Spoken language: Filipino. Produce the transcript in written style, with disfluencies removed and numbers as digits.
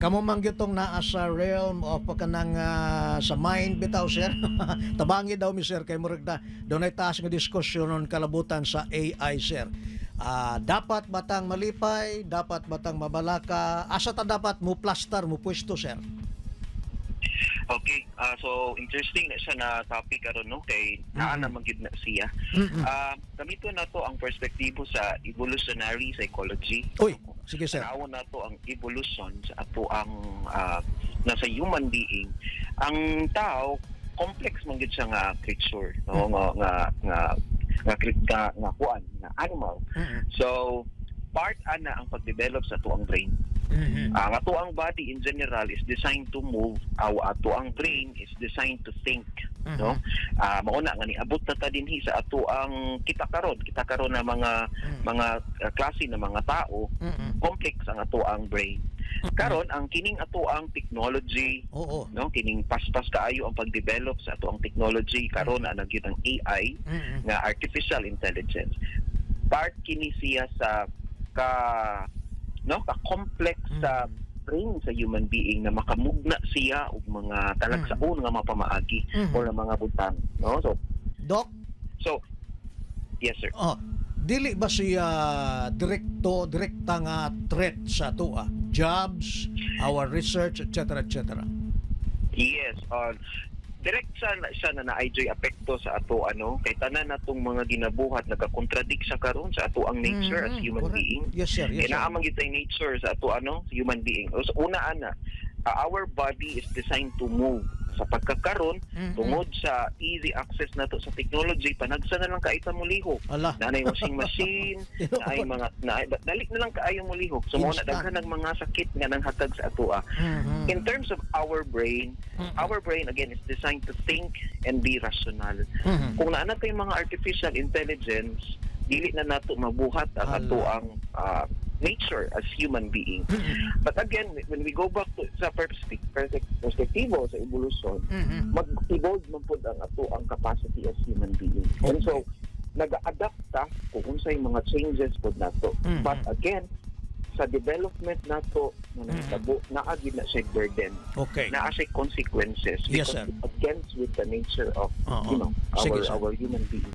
kamo man gyutong naa sa realm of kanang sa mind bitaw sir. Tabangi daw mi sir kay murag na dunay taas nga diskusyon on kalabutan sa AI sir. Dapat batang malipay, dapat batang mabalaka, asa ta dapat mo plaster mo pwesto sir. Okay, so interesting na siya na topic karon no kay naa naman gyud na siya. Gamito na to ang perspektibo sa evolutionary psychology. Uy, sige sir. Naawon na to ang evolution sa ato ang nasa human being. Ang tao complex man gyud siya nga creature, no nga kuan nga animal. So part ana ang pag-develop sa ato ang brain. Ang ato ang body in general is designed to move, ato ang brain is designed to think, no? Mauna nga niabot na ta dinhi sa ato ang kita karon na mga klase na mga tao, complex ang ato ang brain. Karon ang kining ato ang technology, no? Kining paspas kaayo ang pag-develop sa ato ang technology karon na nagyud ang AI nga artificial intelligence. Part kini siya sa ka-complex sa brain sa human being na makamugna siya og mga talagsaon nga mga pamaagi o mga butang, no? Doc, yes sir. Dili ba siya direkta nga threat sa ato jobs, our research, etc. etc. Yes, direct siya na na-IJ apekto sa ato kay tanan natong mga ginabuhat nagakontradict siya karon sa ato ang nature as human being. Yes sir, yes sir. Kinaamang gyud tay nature sa ato human being. So una our body is designed to move. Sa pagkakaroon tungod sa easy access nato sa technology, panagsa na lang kaita mo lihok. Nanay washing machine, naay mga dali na lang kaayo mo lihok. So mo na daghan ng mga sakit nga nang hatag sa ato. In terms of our brain again is designed to think and be rational. Kung naa tay mga artificial intelligence, dili na nato mabuhat ang ato ang nature as human being. But again, when we go back to sa perspektibo sa evolution, mag-evolve man pud ang ato ang capacity as human being. And so nag-adapt ta kung unsay mga changes pud nato. But again, sa development nato na nahitabo, naa gyud na siya burden. Naa siya consequences because it against with the nature of our human being.